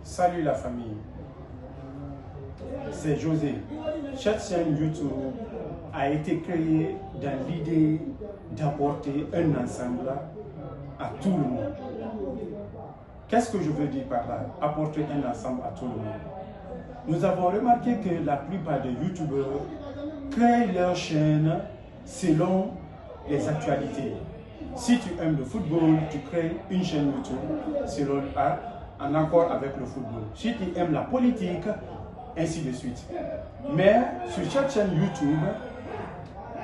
Salut la famille, c'est José. Cette chaîne YouTube a été créée dans l'idée d'apporter un ensemble à tout le monde. Qu'est-ce que je veux dire par là? Apporter un ensemble à tout le monde. Nous avons remarqué que la plupart des YouTubeurs créent leur chaîne selon les actualités. Si tu aimes le football, tu crées une chaîne YouTube selon en accord avec le football. Si tu aimes la politique, ainsi de suite. Mais sur cette chaîne YouTube,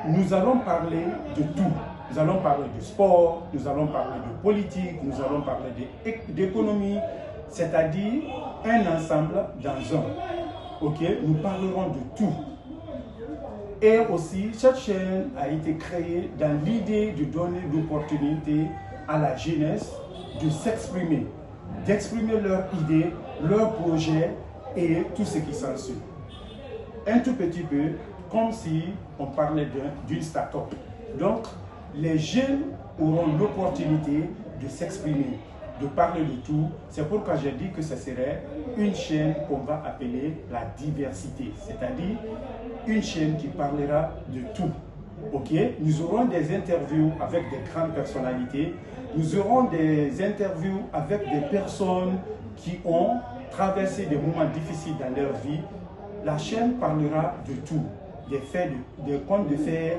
nous allons parler de tout. Nous allons parler de sport, nous allons parler de politique, nous allons parler d'économie, c'est-à-dire un ensemble dans un. Ok, nous parlerons de tout. Et aussi, cette chaîne a été créée dans l'idée de donner l'opportunité à la jeunesse de s'exprimer, d'exprimer leurs idées, leurs projets et tout ce qui s'ensuit. Un tout petit peu comme si on parlait d'une start-up. Donc, les jeunes auront l'opportunité de s'exprimer, de parler de tout. C'est pourquoi j'ai dit que ce serait une chaîne qu'on va appeler la diversité, c'est-à-dire une chaîne qui parlera de tout. Ok, nous aurons des interviews avec des grandes personnalités, nous aurons des interviews avec des personnes qui ont traversé des moments difficiles dans leur vie. La chaîne parlera de tout, des faits, des contes de fer,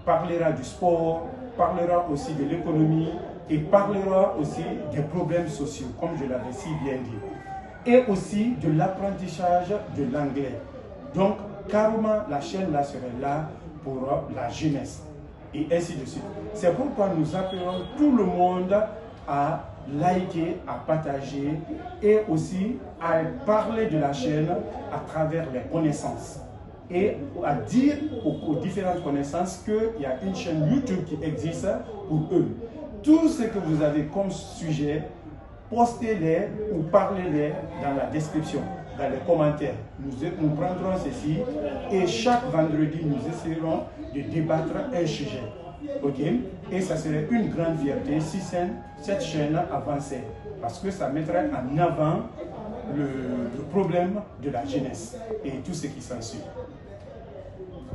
parlera du sport, parlera aussi de l'économie et parlera aussi des problèmes sociaux, comme je l'avais si bien dit. Et aussi de l'apprentissage de l'anglais. Donc, carrément, la chaîne là serait là pour la jeunesse et ainsi de suite. C'est pourquoi nous appelons tout le monde à liker, à partager et aussi à parler de la chaîne à travers les connaissances et à dire aux différentes connaissances qu'il y a une chaîne YouTube qui existe pour eux. Tout ce que vous avez comme sujet, postez-les ou parlez-les dans la description, dans les commentaires. Nous prendrons ceci et chaque vendredi, nous essaierons de débattre un sujet. Ok? Et ça serait une grande fierté si cette chaîne avançait. Parce que ça mettrait en avant le problème de la jeunesse et tout ce qui s'ensuit.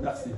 Merci.